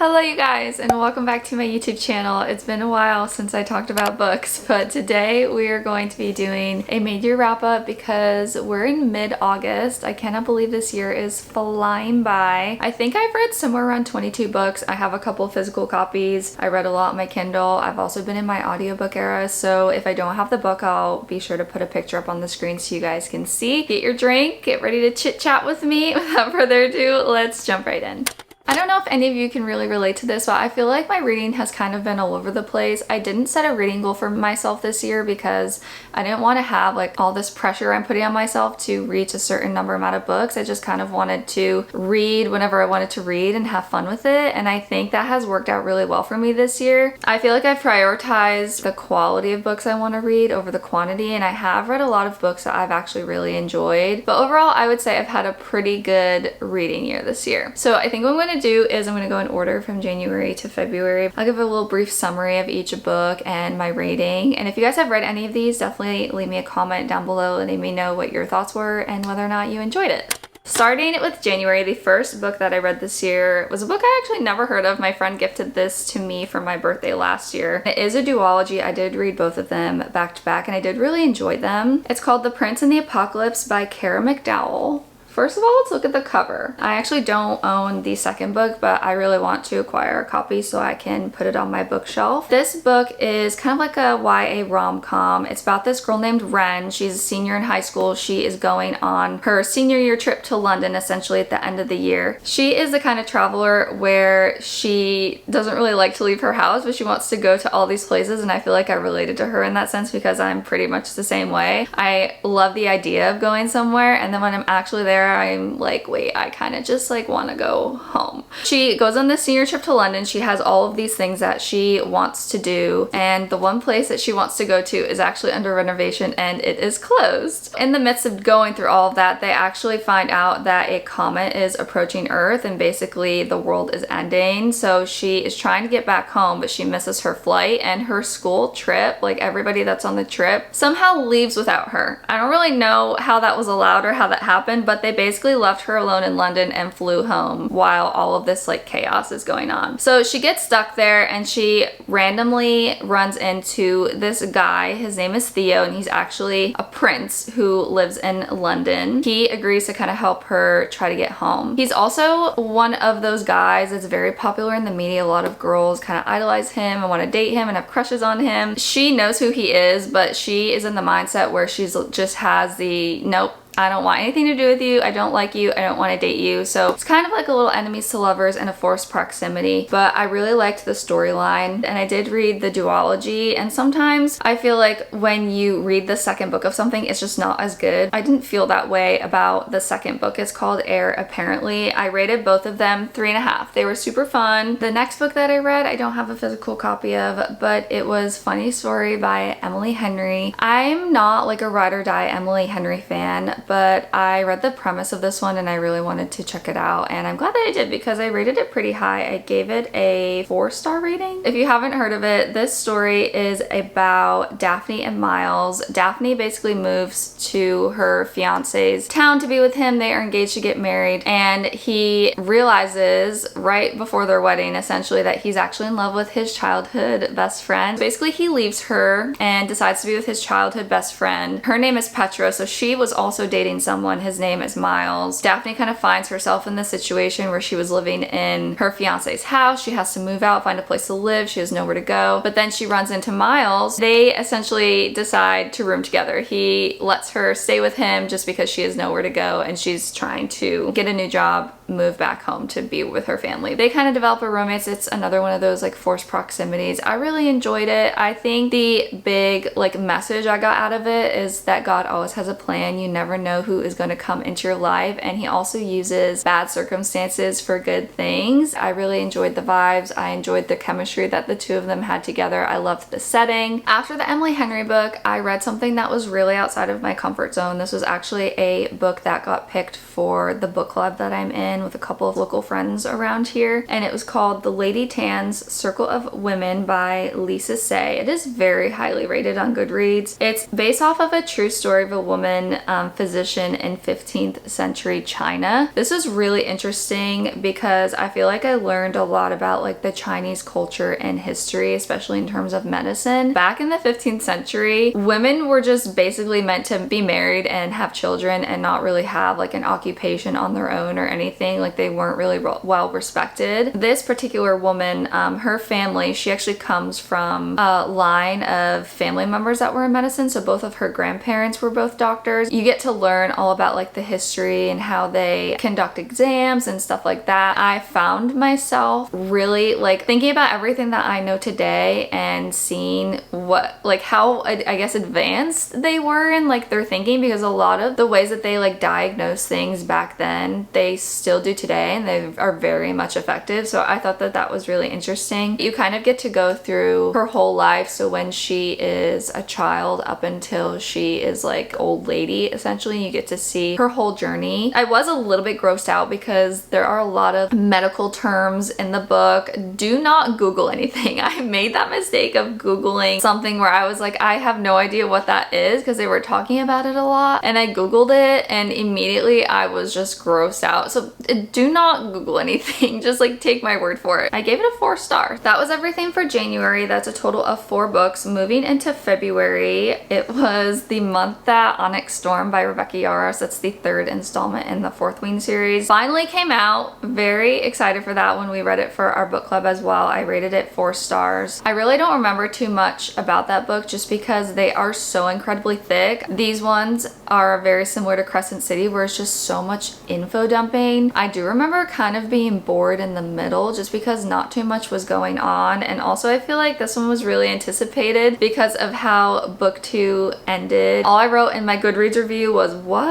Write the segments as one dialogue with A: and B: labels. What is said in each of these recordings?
A: Hello you guys, and welcome back to my YouTube channel. It's been a while since I talked about books, but today we are going to be doing a mid-year wrap-up because we're in mid-August. I cannot believe this year is flying by. I think I've read somewhere around 22 books. I have a couple physical copies. I read a lot on my Kindle. I've also been in my audiobook era, so if I don't have the book, I'll be sure to put a picture up on the screen so you guys can see. Get your drink, get ready to chit-chat with me. Without further ado, let's jump right in. I don't know if any of you can really relate to this, but I feel like my reading has kind of been all over the place. I didn't set a reading goal for myself this year because I didn't want to have like all this pressure I'm putting on myself to reach a certain amount of books. I just kind of wanted to read whenever I wanted to read and have fun with it, and I think that has worked out really well for me this year. I feel like I've prioritized the quality of books I want to read over the quantity, and I have read a lot of books that I've actually really enjoyed. But overall, I would say I've had a pretty good reading year this year. So I think what I'm going to do is I'm going to go in order from January to February. I'll give a little brief summary of each book and my rating, and if you guys have read any of these, definitely leave me a comment down below letting me know what your thoughts were and whether or not you enjoyed it. Starting with January, the first book that I read this year was a book I actually never heard of. My friend gifted this to me for my birthday last year. It is a duology. I did read both of them back to back and I did really enjoy them. It's called The Prince and the Apocalypse by Kara McDowell. First of all, let's look at the cover. I actually don't own the second book, but I really want to acquire a copy so I can put it on my bookshelf. This book is kind of like a YA rom-com. It's about this girl named Ren. She's a senior in high school. She is going on her senior year trip to London, essentially at the end of the year. She is the kind of traveler where she doesn't really like to leave her house, but she wants to go to all these places, and I feel like I related to her in that sense because I'm pretty much the same way. I love the idea of going somewhere, and then when I'm actually there, I'm like, wait, I kind of just like want to go home. She goes on this senior trip to London. She has all of these things that she wants to do, and the one place that she wants to go to is actually under renovation and it is closed. In the midst of going through all of that, they actually find out that a comet is approaching Earth and basically the world is ending. So she is trying to get back home, but she misses her flight, and her school trip, like everybody that's on the trip, somehow leaves without her. I don't really know how that was allowed or how that happened, but they basically left her alone in London and flew home while all of this like chaos is going on. So she gets stuck there and she randomly runs into this guy. His name is Theo and he's actually a prince who lives in London. He agrees to kind of help her try to get home. He's also one of those guys that's very popular in the media. A lot of girls kind of idolize him and want to date him and have crushes on him. She knows who he is, but she is in the mindset where she's just has the nope, I don't want anything to do with you, I don't like you, I don't want to date you. So it's kind of like a little enemies to lovers and a forced proximity, but I really liked the storyline, and I did read the duology, and sometimes I feel like when you read the second book of something, it's just not as good. I didn't feel that way about the second book. It's called Air, apparently. I rated both of them 3.5. They were super fun. The next book that I read, I don't have a physical copy of, but it was Funny Story by Emily Henry. I'm not like a ride or die Emily Henry fan, but I read the premise of this one and I really wanted to check it out, and I'm glad that I did because I rated it pretty high. I gave it a 4-star rating. If you haven't heard of it, this story is about Daphne and Miles. Daphne basically moves to her fiance's town to be with him. They are engaged to get married, and he realizes right before their wedding essentially that he's actually in love with his childhood best friend. Basically, he leaves her and decides to be with his childhood best friend. Her name is Petra, so she was also dating someone. His name is Miles. Daphne kind of finds herself in this situation where she was living in her fiance's house. She has to move out, find a place to live. She has nowhere to go. But then she runs into Miles. They essentially decide to room together. He lets her stay with him just because she has nowhere to go and she's trying to get a new job, move back home to be with her family. They kind of develop a romance. It's another one of those like forced proximities. I really enjoyed it. I think the big like message I got out of it is that God always has a plan. You never know who is going to come into your life, and he also uses bad circumstances for good things. I really enjoyed the vibes. I enjoyed the chemistry that the two of them had together. I loved the setting. After the Emily Henry book, I read something that was really outside of my comfort zone. This was actually a book that got picked for the book club that I'm in. in with a couple of local friends around here, and it was called The Lady Tan's Circle of Women by Lisa Say. It is very highly rated on Goodreads. It's based off of a true story of a woman physician in 15th century China. This is really interesting because I feel like I learned a lot about like the Chinese culture and history, especially in terms of medicine. Back in the 15th century, women were just basically meant to be married and have children and not really have like an occupation on their own or anything. Like they weren't really well respected. This particular woman, her family, she actually comes from a line of family members that were in medicine. So both of her grandparents were both doctors. You get to learn all about like the history and how they conduct exams and stuff like that. I found myself really like thinking about everything that I know today and seeing what like how I guess advanced they were in like their thinking, because a lot of the ways that they like diagnose things back then they still do today, and they are very much effective. So I thought that that was really interesting. You kind of get to go through her whole life, so when she is a child up until she is like old lady, essentially you get to see her whole journey. I was a little bit grossed out because there are a lot of medical terms in the book. Do not Google anything. I made that mistake of Googling something where I was like, I have no idea what that is, because they were talking about it a lot, and I Googled it and immediately I was just grossed out. So do not Google anything. Just like take my word for it. I gave it a 4 stars. That was everything for January. That's a total of 4 books. Moving into February, it was The Month That Onyx Storm by Rebecca Yarros. That's the 3rd installment in the 4th Wing series. Finally came out. Very excited for that one. We read it for our book club as well. I rated it 4 stars. I really don't remember too much about that book just because they are so incredibly thick. These ones are very similar to Crescent City, where it's just so much info dumping. I do remember kind of being bored in the middle just because not too much was going on, and also I feel like this one was really anticipated because of how book 2 ended. All I wrote in my Goodreads review was, what?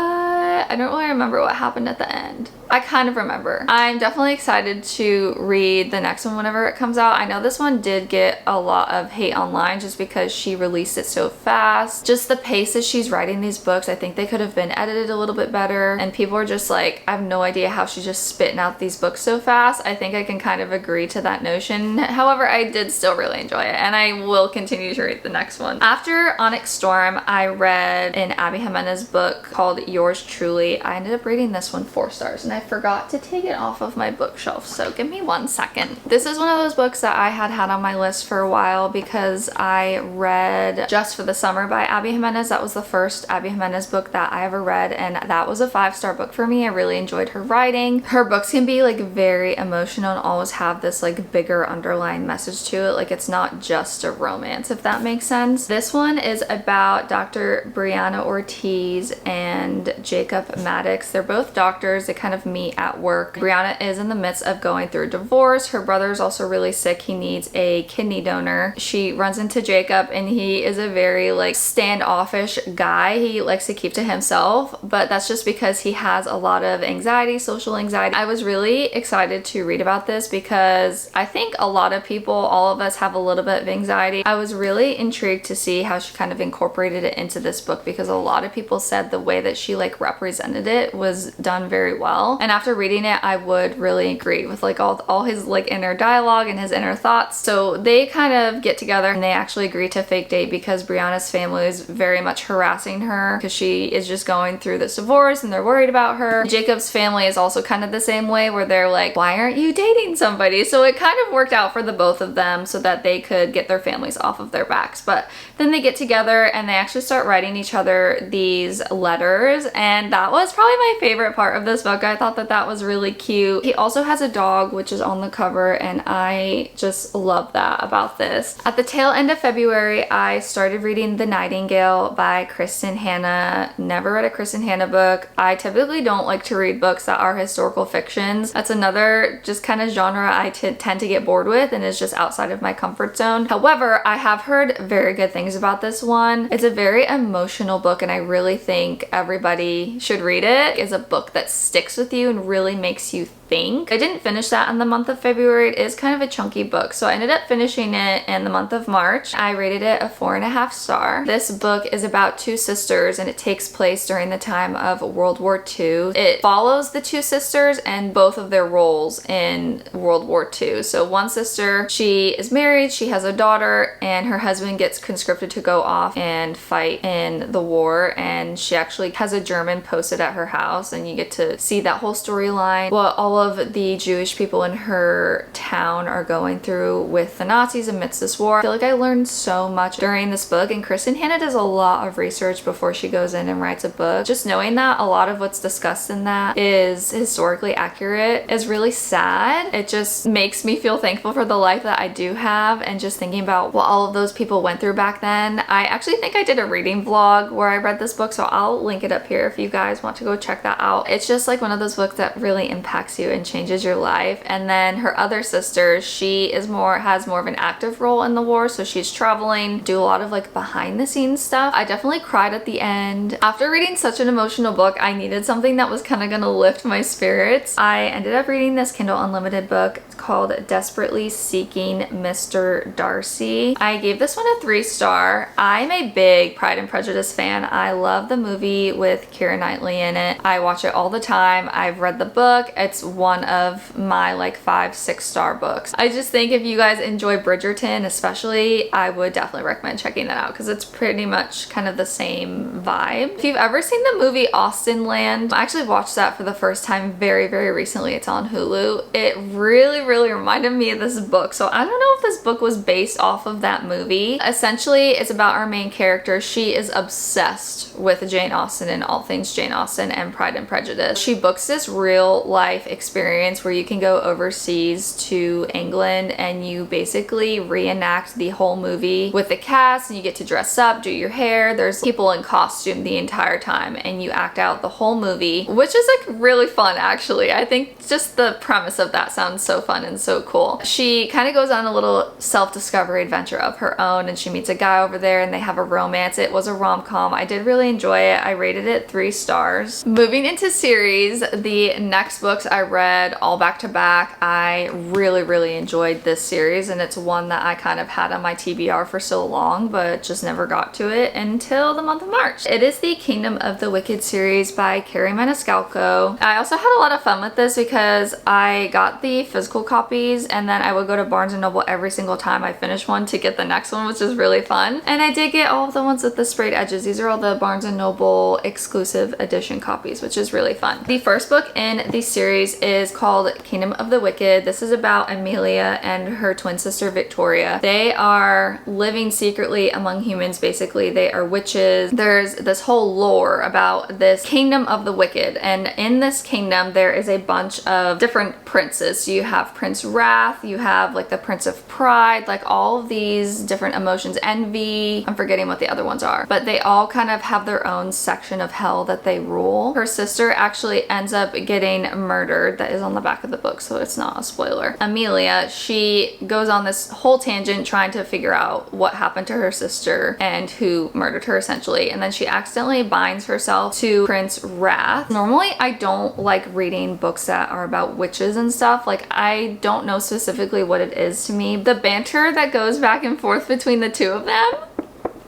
A: I don't really remember what happened at the end. I kind of remember. I'm definitely excited to read the next one whenever it comes out. I know this one did get a lot of hate online just because she released it so fast. Just the pace that she's writing these books, I think they could have been edited a little bit better, and people are just like, I have no idea how she's just spitting out these books so fast. I think I can kind of agree to that notion. However, I did still really enjoy it, and I will continue to read the next one. After Onyx Storm, I read an Abby Jimenez book called Yours Truly. I ended up rating this one 4 stars, and I forgot to take it off of my bookshelf, so give me 1 second. This is one of those books that I had on my list for a while because I read Just for the Summer by Abby Jimenez. That was the first Abby Jimenez book that I ever read, and that was a 5-star book for me. I really enjoyed her writing. Her books can be like very emotional and always have this like bigger underlying message to it. Like it's not just a romance, if that makes sense. This one is about Dr. Brianna Ortiz and Jacob Maddox. They're both doctors. They kind of meet at work. Brianna is in the midst of going through a divorce. Her brother's also really sick. He needs a kidney donor. She runs into Jacob, and he is a very like standoffish guy. He likes to keep to himself, but that's just because he has a lot of anxiety, social anxiety. I was really excited to read about this because I think a lot of people, all of us, have a little bit of anxiety. I was really intrigued to see how she kind of incorporated it into this book because a lot of people said the way that she like represented it was done very well. And after reading it, I would really agree with like all his like inner dialogue and his inner thoughts. So they kind of get together and they actually agree to fake date because Brianna's family is very much harassing her because she is just going through this divorce and they're worried about her. Jacob's family is also kind of the same way, where they're like, why aren't you dating somebody? So it kind of worked out for the both of them so that they could get their families off of their backs. But then they get together and they actually start writing each other these letters, and that was probably my favorite part of this book. I thought that that was really cute. He also has a dog, which is on the cover, and I just love that about this. At the tail end of February, I started reading The Nightingale by Kristen Hanna. Never read a Kristen Hanna book. I typically don't like to read books that are historical fictions. That's another just kind of genre I tend to get bored with and is just outside of my comfort zone. However, I have heard very good things about this one. It's a very emotional book, and I really think everybody should read it. It's a book that sticks with you and really makes you think. I didn't finish that in the month of February. It is kind of a chunky book, so I ended up finishing it in the month of March. I rated it a 4.5 star. This book is about two sisters and it takes place during the time of World War II. It follows the two sisters and both of their roles in World War II. So one sister, she is married, she has a daughter, and her husband gets conscripted to go off and fight in the war, and she actually has a German posted at her house, and you get to see that whole storyline, what all of the Jewish people in her town are going through with the Nazis amidst this war. I feel like I learned so much during this book, and Kristen Hanna does a lot of research before she goes in and writes a book. Just knowing that a lot of what's discussed in that is historically accurate is really sad. It just makes me feel thankful for the life that I do have, and just thinking about what all of those people went through back then. I actually think I did a reading vlog where I read this book, so I'll link it up here if you guys want to go check that out. It's just like one of those books that really impacts you and changes your life. And then her other sister, she has more of an active role in the war, so she's traveling, do a lot of like behind the scenes stuff. I definitely cried at the end. After reading such an emotional book, I needed something that was kind of gonna lift my spirits. I ended up reading this Kindle Unlimited book. It's called Desperately Seeking Mr. Darcy. I gave this one a 3-star. I'm a big Pride and Prejudice fan. I love the movie with Keira Knightley in it. I watch it all the time. I've read the book. It's one of my like 5-6 star books. I just think if you guys enjoy Bridgerton especially, I would definitely recommend checking that out because it's pretty much kind of the same vibe. If you've ever seen the movie Austenland, I actually watched that for the first time very recently. It's on Hulu. It really reminded me of this book. So I don't know if this book was based off of that movie. Essentially, it's about our main character. She is obsessed with Jane Austen and all things Jane Austen and Pride and Prejudice. She books this real life experience where you can go overseas to England and you basically reenact the whole movie with the cast, and you get to dress up, do your hair. There's people in costume the entire time and you act out the whole movie, which is like really fun actually. I think just the premise of that sounds so fun and so cool. She kind of goes on a little self-discovery adventure of her own, and she meets a guy over there and they have a romance. It was a rom-com. I did really enjoy it. I rated it 3 stars. Moving into series, the next books I read all back to back. I really enjoyed this series, and it's one that I kind of had on my TBR for so long but just never got to it until the month of March. It is the Kingdom of the Wicked series by Carrie Maniscalco. I also had a lot of fun with this because I got the physical copies and then I would go to Barnes & Noble every single time I finished one to get the next one, which is really fun. And I did get all of the ones with the sprayed edges. These are all the Barnes & Noble exclusive edition copies, which is really fun. The first book in the series is called Kingdom of the Wicked. This is about Amelia and her twin sister Victoria. They are living secretly among humans, basically. They are witches. There's this whole lore about this Kingdom of the Wicked, and in this kingdom there is a bunch of different princes. So you have Prince Wrath, you have like the Prince of Pride, like all of these different emotions, envy, I'm forgetting what the other ones are, but they all kind of have their own section of hell that they rule. Her sister actually ends up getting murdered. That is on the back of the book, so it's not a spoiler. Amelia, she goes on this whole tangent trying to figure out what happened to her sister and who murdered her essentially, and then she accidentally binds herself to Prince Wrath. Normally I don't like reading books that are about witches and stuff. Like, I don't know specifically what it is to me. The banter that goes back and forth between the two of them,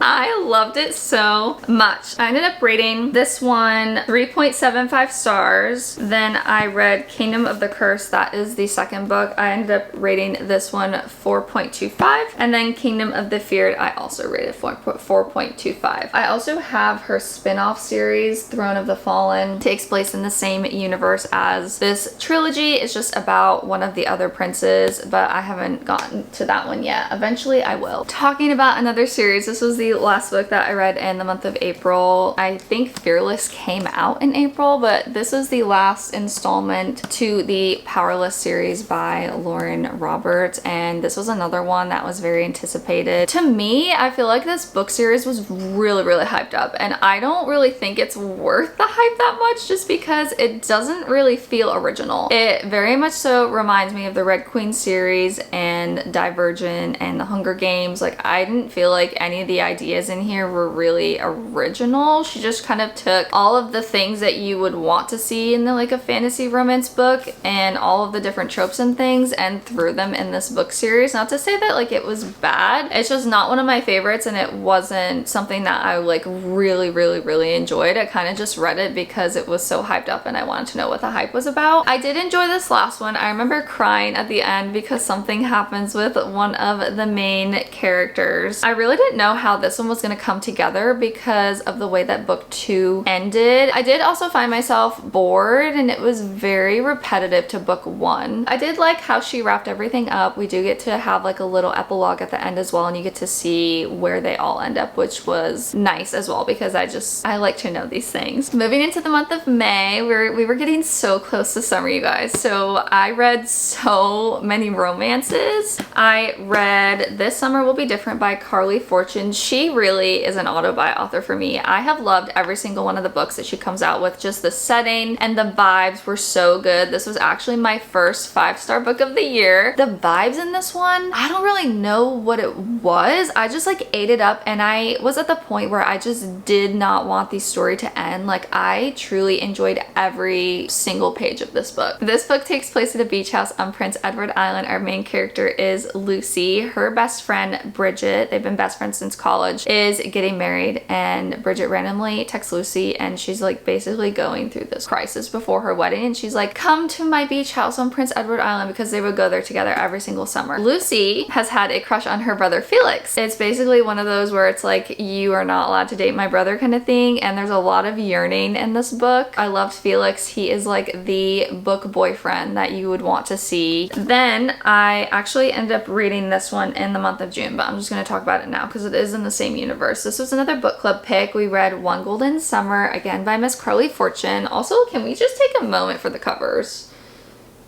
A: I loved it so much. I ended up rating this one 3.75 stars. Then I read Kingdom of the Curse. That is the second book. I ended up rating this one 4.25. And then Kingdom of the Feared, I also rated 4.25. I also have her spin-off series, Throne of the Fallen. It takes place in the same universe as this trilogy. It's just about one of the other princes, but I haven't gotten to that one yet. Eventually I will. Talking about another series, this was the last book that I read in the month of April. I think Fearless came out in April, but this is the last installment to the Powerless series by Lauren Roberts, and this was another one that was very anticipated. To me, I feel like this book series was really hyped up, and I don't really think it's worth the hype that much just because it doesn't really feel original. It very much so reminds me of the Red Queen series and Divergent and the Hunger Games. Like, I didn't feel like any of the ideas ideas in here were really original. She just kind of took all of the things that you would want to see in like a fantasy romance book and all of the different tropes and things and threw them in this book series. Not to say that like it was bad, it's just not one of my favorites, and it wasn't something that I like really enjoyed. I kind of just read it because it was so hyped up and I wanted to know what the hype was about. I did enjoy this last one. I remember crying at the end because something happens with one of the main characters. I really didn't know how this one was going to come together because of the way that book 2 ended. I did also find myself bored and it was very repetitive to book 1. I did like how she wrapped everything up. We do get to have like a little epilogue at the end as well, and you get to see where they all end up, which was nice as well because I like to know these things. Moving into the month of May, we were getting so close to summer, you guys. So I read so many romances. I read This Summer Will Be Different by Carly Fortune. She really is an auto-buy author for me. I have loved every single one of the books that she comes out with. Just the setting and the vibes were so good. This was actually my first 5-star book of the year. The vibes in this one, I don't really know what it was. I just like ate it up, and I was at the point where I just did not want the story to end. Like, I truly enjoyed every single page of this book. This book takes place at a beach house on Prince Edward Island. Our main character is Lucy. Her best friend Bridget, they've been best friends since college, is getting married, and Bridget randomly texts Lucy and she's like basically going through this crisis before her wedding, and she's like, come to my beach house on Prince Edward Island, because they would go there together every single summer. Lucy has had a crush on her brother Felix. It's basically one of those where it's like, you are not allowed to date my brother kind of thing, and there's a lot of yearning in this book. I loved Felix. He is like the book boyfriend that you would want to see. Then I actually ended up reading this one in the month of June, but I'm just going to talk about it now because it is in the same universe. This was another book club pick. We read One Golden Summer, again by Miss Carly Fortune. Also, can we just take a moment for the covers?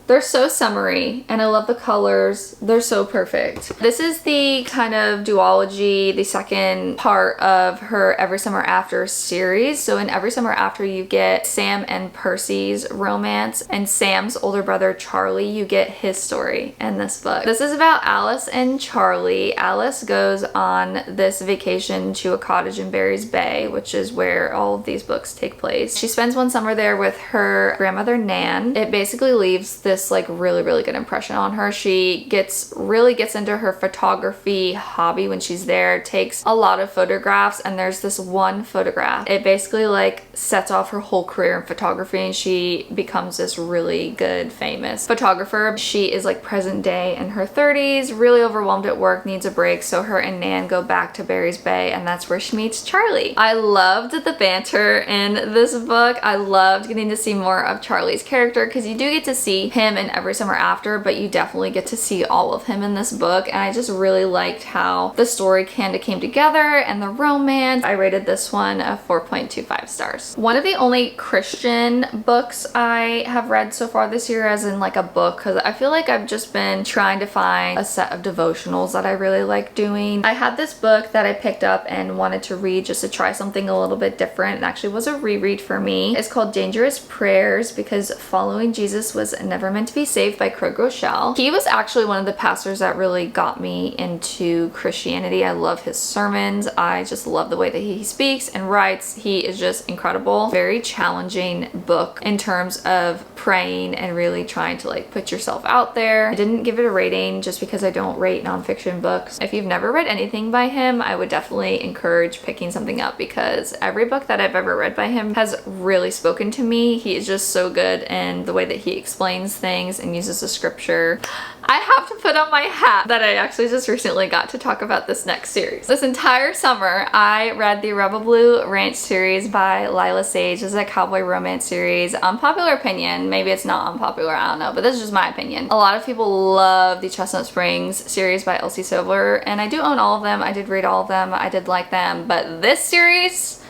A: They're so summery, and I love the colors. They're so perfect. This is the kind of duology, the second part of her Every Summer After series. So in Every Summer After, you get Sam and Percy's romance, and Sam's older brother Charlie, you get his story in this book. This is about Alice and Charlie. Alice goes on this vacation to a cottage in Barry's Bay, which is where all of these books take place. She spends one summer there with her grandmother Nan. It basically leaves this like really good impression on her. She really gets into her photography hobby when she's there, takes a lot of photographs, and there's this one photograph. It basically like sets off her whole career in photography, and she becomes this really good famous photographer. She is like present day in her 30s, really overwhelmed at work, needs a break, so her and Nan go back to Barry's Bay, and that's where she meets Charlie. I loved the banter in this book. I loved getting to see more of Charlie's character because you do get to see him in Every Summer After, but you definitely get to see all of him in this book, and I just really liked how the story kind of came together and the romance. I rated this one a 4.25 stars. One of the only Christian books I have read so far this year, as in like a book, because I feel like I've just been trying to find a set of devotionals that I really like doing. I had this book that I picked up and wanted to read just to try something a little bit different. It actually was a reread for me. It's called Dangerous Prayers Because Following Jesus Was Never Meant to Be Saved by Craig Rochelle. He was actually one of the pastors that really got me into Christianity. I love his sermons. I just love the way that he speaks and writes. He is just incredible. Very challenging book in terms of praying and really trying to like put yourself out there. I didn't give it a rating just because I don't rate nonfiction books. If you've never read anything by him, I would definitely encourage picking something up because every book that I've ever read by him has really spoken to me. He is just so good in the way that he explains things and uses the scripture. I have to put on my hat that I actually just recently got to talk about this next series. This entire summer, I read the Rebel Blue Ranch series by Lila Sage. This is a cowboy romance series. Unpopular opinion, maybe it's not unpopular, I don't know, but this is just my opinion. A lot of people love the Chestnut Springs series by Elsie Silver, and I do own all of them. I did read all of them. I did like them, but this series,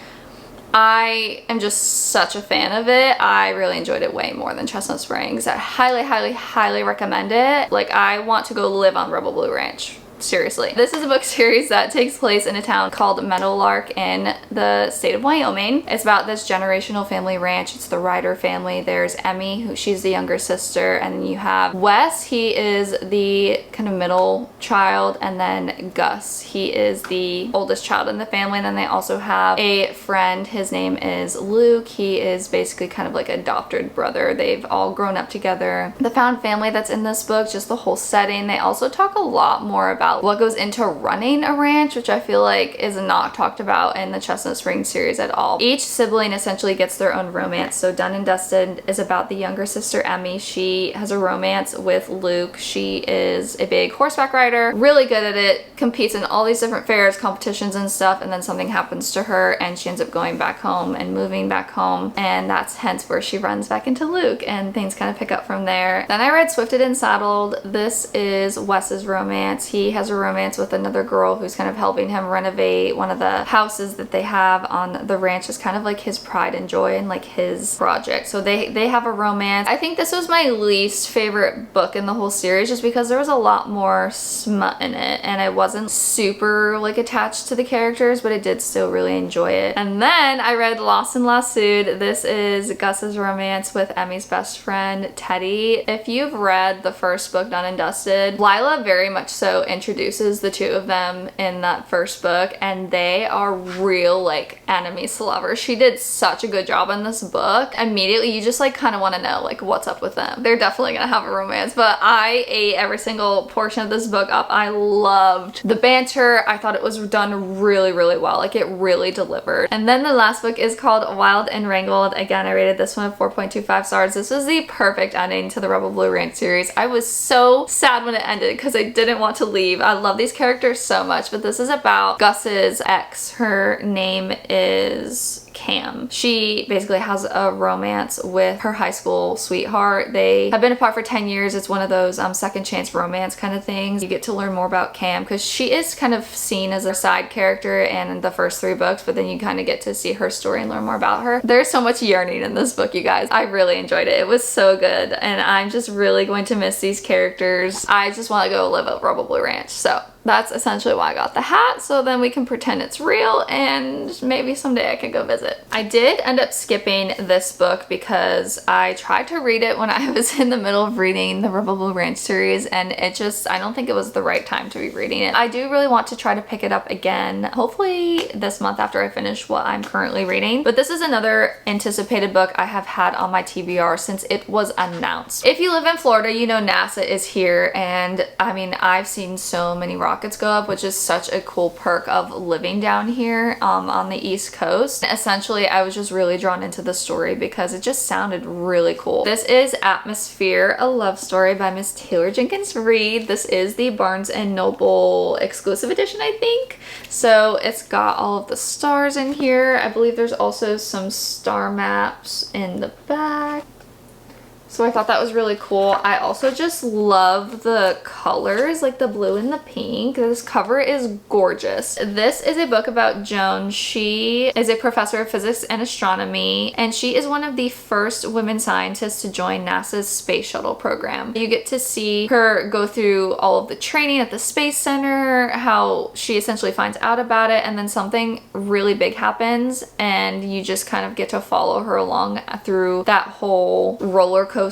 A: I am just such a fan of it. I really enjoyed it way more than Chestnut Springs. I highly recommend it. Like, I want to go live on Rebel Blue Ranch. seriously. This is a book series that takes place in a town called Meadowlark in the state of Wyoming. It's about this generational family ranch. It's the Ryder family. There's Emmy, she's the younger sister, and then you have Wes, he is the kind of middle child, and then Gus, he is the oldest child in the family. And then they also have a friend, his name is Luke. He is basically kind of like an adopted brother. They've all grown up together. The found family that's in this book, just the whole setting. They also talk a lot more about what goes into running a ranch, which I feel like is not talked about in the Chestnut Springs series at all. Each sibling essentially gets their own romance. So Done and Dusted is about the younger sister Emmy. She has a romance with Luke. She is a big horseback rider, really good at it, competes in all these different fairs, competitions and stuff, and then something happens to her and she ends up going back home and moving back home, and that's hence where she runs back into Luke and things kind of pick up from there. Then I read Swifted and Saddled. This is Wes's romance. He has a romance with another girl who's kind of helping him renovate one of the houses that they have on the ranch. Is kind of like his pride and joy and like his project. So they have a romance. I think this was my least favorite book in the whole series just because there was a lot more smut in it and I wasn't super like attached to the characters, but I did still really enjoy it. And then I read Lost and Lassoed. This is Gus's romance with Emmy's best friend Teddy. If you've read the first book, Done and Dusted, Lila very much so introduces the two of them in that first book, and they are real like enemies to lovers. She did such a good job in this book. Immediately you just like kind of want to know like what's up with them. They're definitely gonna have a romance, but I ate every single portion of this book up. I loved the banter. I thought it was done really, really well. Like it really delivered. And then the last book is called Wild and Wrangled. Again, I rated this one 4.25 stars. This was the perfect ending to the Rebel Blue Ranch series. I was so sad when it ended because I didn't want to leave. I love these characters so much, but this is about Gus's ex. Her name is Cam. She basically has a romance with her high school sweetheart. They have been apart for 10 years. It's one of those second chance romance kind of things. You get to learn more about Cam because she is kind of seen as a side character in the first 3 books, but then you kind of get to see her story and learn more about her. There's so much yearning in this book, you guys. I really enjoyed it. It was so good, and I'm just really going to miss these characters. I just want to go live at Rebel Blue Ranch. So that's essentially why I got the hat, so then we can pretend it's real and maybe someday I can go visit. I did end up skipping this book because I tried to read it when I was in the middle of reading the Rebel Blue Ranch series, and it just, I don't think it was the right time to be reading it. I do really want to try to pick it up again, hopefully this month after I finish what I'm currently reading. But this is another anticipated book I have had on my TBR since it was announced. If you live in Florida, you know NASA is here, and I mean, I've seen so many rockets go up, which is such a cool perk of living down here on the East Coast. Essentially, I was just really drawn into the story because it just sounded really cool. This is Atmosphere, a love story by Miss Taylor Jenkins Reid. This is the Barnes & Noble exclusive edition, I think. So it's got all of the stars in here. I believe there's also some star maps in the back. So I thought that was really cool. I also just love the colors, like the blue and the pink. This cover is gorgeous. This is a book about Joan. She is a professor of physics and astronomy, and she is one of the first women scientists to join NASA's space shuttle program. You get to see her go through all of the training at the Space Center, how she essentially finds out about it, and then something really big happens, and you just kind of get to follow her along through that whole roller coaster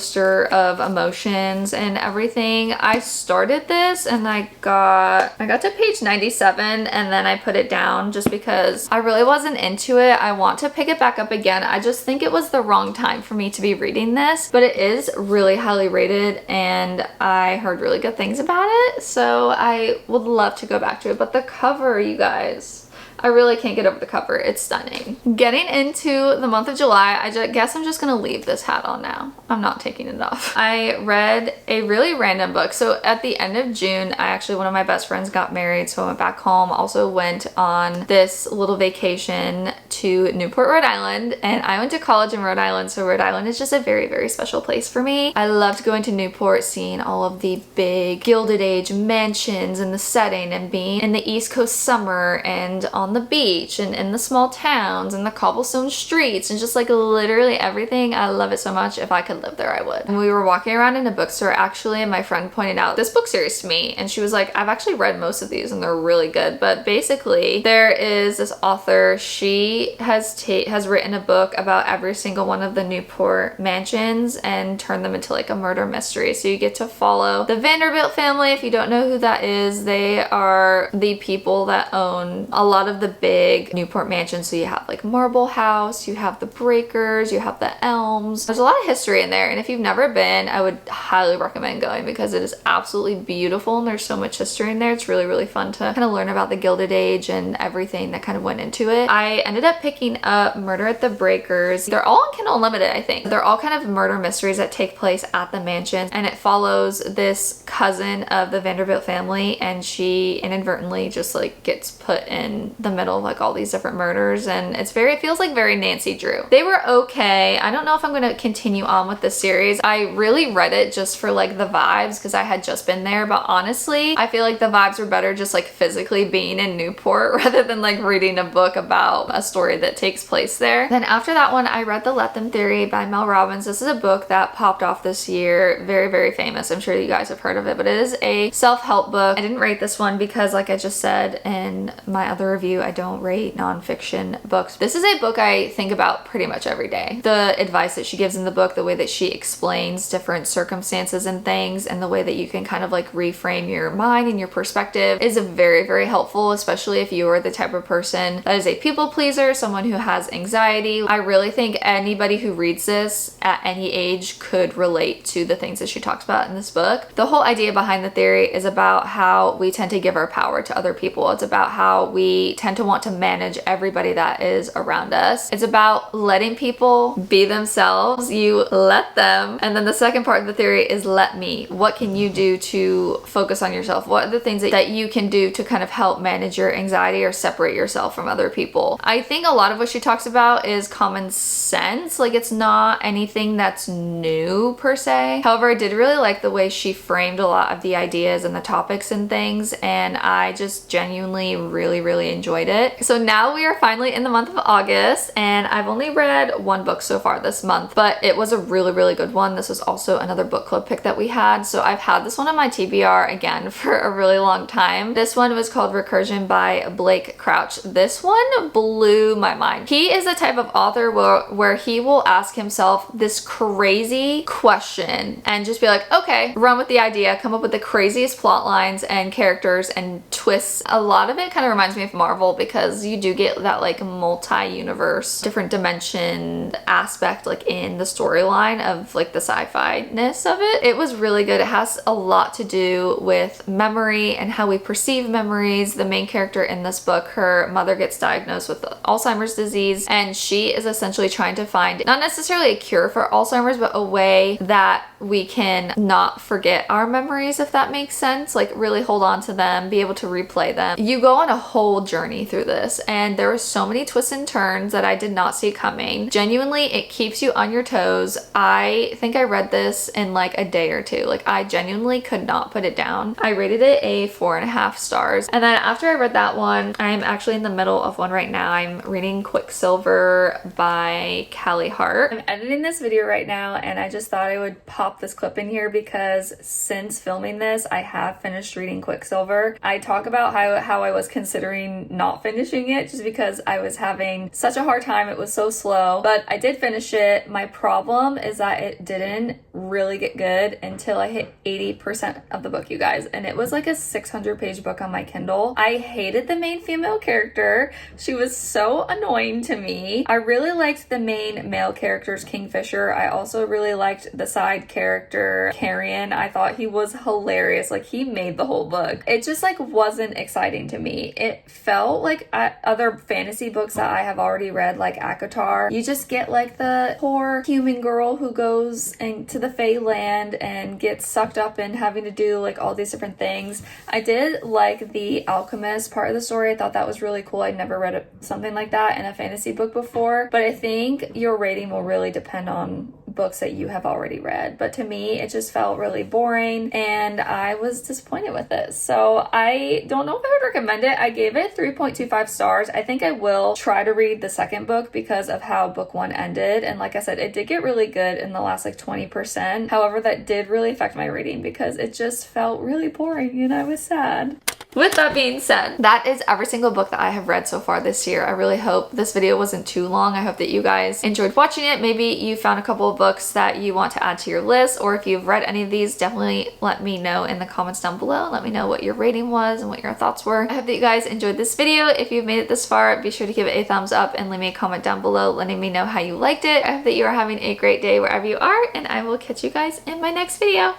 A: of emotions and everything. I started this and I got to page 97 and then I put it down just because I really wasn't into it. I want to pick it back up again. I just think it was the wrong time for me to be reading this, but it is really highly rated and I heard really good things about it, so I would love to go back to it. But the cover, you guys, I really can't get over the cover. It's stunning. Getting into the month of July, I guess I'm just gonna leave this hat on now. I'm not taking it off. I read a really random book. So at the end of June, one of my best friends got married, so I went back home. Also went on this little vacation to Newport, Rhode Island, and I went to college in Rhode Island, so Rhode Island is just a very, very special place for me. I loved going to Newport, seeing all of the big Gilded Age mansions and the setting, and being in the East Coast summer and on on the beach and in the small towns and the cobblestone streets and just like literally everything. I love it so much. If I could live there, I would. And we were walking around in a bookstore actually, and my friend pointed out this book series to me, and she was like, I've actually read most of these and they're really good. But basically there is this author, she has written a book about every single one of the Newport mansions and turned them into like a murder mystery. So you get to follow the Vanderbilt family. If you don't know who that is, they are the people that own a lot of the big Newport mansions. So you have like Marble House, you have the Breakers, you have the Elms. There's a lot of history in there, and if you've never been, I would highly recommend going because it is absolutely beautiful and there's so much history in there. It's really, really fun to kind of learn about the Gilded Age and everything that kind of went into it. I ended up picking up Murder at the Breakers. They're all on Kindle Unlimited, I think. They're all kind of murder mysteries that take place at the mansion, and it follows this cousin of the Vanderbilt family, and she inadvertently just like gets put in the middle of like all these different murders, and it feels like very Nancy Drew. They were okay. I don't know if I'm gonna continue on with this series. I really read it just for like the vibes because I had just been there, but honestly I feel like the vibes were better just like physically being in Newport rather than like reading a book about a story that takes place there. Then after that one, I read The Let Them Theory by Mel Robbins. This is a book that popped off this year. Very, very famous. I'm sure you guys have heard of it, but it is a self-help book. I didn't rate this one because like I just said in my other review, I don't rate nonfiction books. This is a book I think about pretty much every day. The advice that she gives in the book, the way that she explains different circumstances and things, and the way that you can kind of like reframe your mind and your perspective is very, very helpful, especially if you are the type of person that is a people pleaser, someone who has anxiety. I really think anybody who reads this at any age could relate to the things that she talks about in this book. The whole idea behind the theory is about how we tend to give our power to other people. It's about how we tend to want to manage everybody that is around us. It's about letting people be themselves. You let them. And then the second part of the theory is let me. What can you do to focus on yourself? What are the things that you can do to kind of help manage your anxiety or separate yourself from other people? I think a lot of what she talks about is common sense. Like it's not anything that's new per se. However, I did really like the way she framed a lot of the ideas and the topics and things, and I just genuinely really, really enjoyed it. So now we are finally in the month of August, and I've only read one book so far this month, but it was a really, really good one. This was also another book club pick that we had. So I've had this one on my TBR again for a really long time. This one was called Recursion by Blake Crouch. This one blew my mind. He is the type of author where he will ask himself this crazy question and just be like, okay, run with the idea, come up with the craziest plot lines and characters and twists. A lot of it kind of reminds me of Marvel because you do get that like multi-universe, different dimension aspect like in the storyline of like the sci-fi-ness of it. It was really good. It has a lot to do with memory and how we perceive memories. The main character in this book, her mother gets diagnosed with Alzheimer's disease, and she is essentially trying to find not necessarily a cure for Alzheimer's, but a way that we can not forget our memories, if that makes sense. Like really hold on to them, be able to replay them. You go on a whole journey through this, and there were so many twists and turns that I did not see coming. Genuinely, it keeps you on your toes. I think I read this in like a day or two. Like I genuinely could not put it down. I rated it a 4.5 stars. And then after I read that one, I'm actually in the middle of one right now. I'm reading Quicksilver by Callie Hart. I'm editing this video right now, and I just thought I would pop this clip in here because since filming this, I have finished reading Quicksilver. I talk about how I was considering not finishing it just because I was having such a hard time. It was so slow, but I did finish it. My problem is that it didn't really get good until I hit 80% of the book, you guys, and it was like a 600-page book on my Kindle. I hated the main female character. She was so annoying to me. I really liked the main male character's Kingfisher. I also really liked the side character Carrion. I thought he was hilarious. Like he made the whole book. It just like wasn't exciting to me. It felt like other fantasy books that I have already read, like ACOTAR. You just get like the poor human girl who goes into the Fae land and gets sucked up in having to do like all these different things. I did like the alchemist part of the story. I thought that was really cool. I'd never read something like that in a fantasy book before, but I think your rating will really depend on books that you have already read. But to me, it just felt really boring and I was disappointed with it. So I don't know if I would recommend it. I gave it 3.25 stars. I think I will try to read the second book because of how book one ended. And like I said, it did get really good in the last like 20%. However, that did really affect my reading because it just felt really boring and I was sad. With that being said, that is every single book that I have read so far this year. I really hope this video wasn't too long. I hope that you guys enjoyed watching it. Maybe you found a couple of books that you want to add to your list, or if you've read any of these, definitely let me know in the comments down below. Let me know what your rating was and what your thoughts were. I hope that you guys enjoyed this video. If you've made it this far, be sure to give it a thumbs up and leave me a comment down below letting me know how you liked it. I hope that you are having a great day wherever you are, and I will catch you guys in my next video.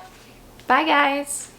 A: Bye guys!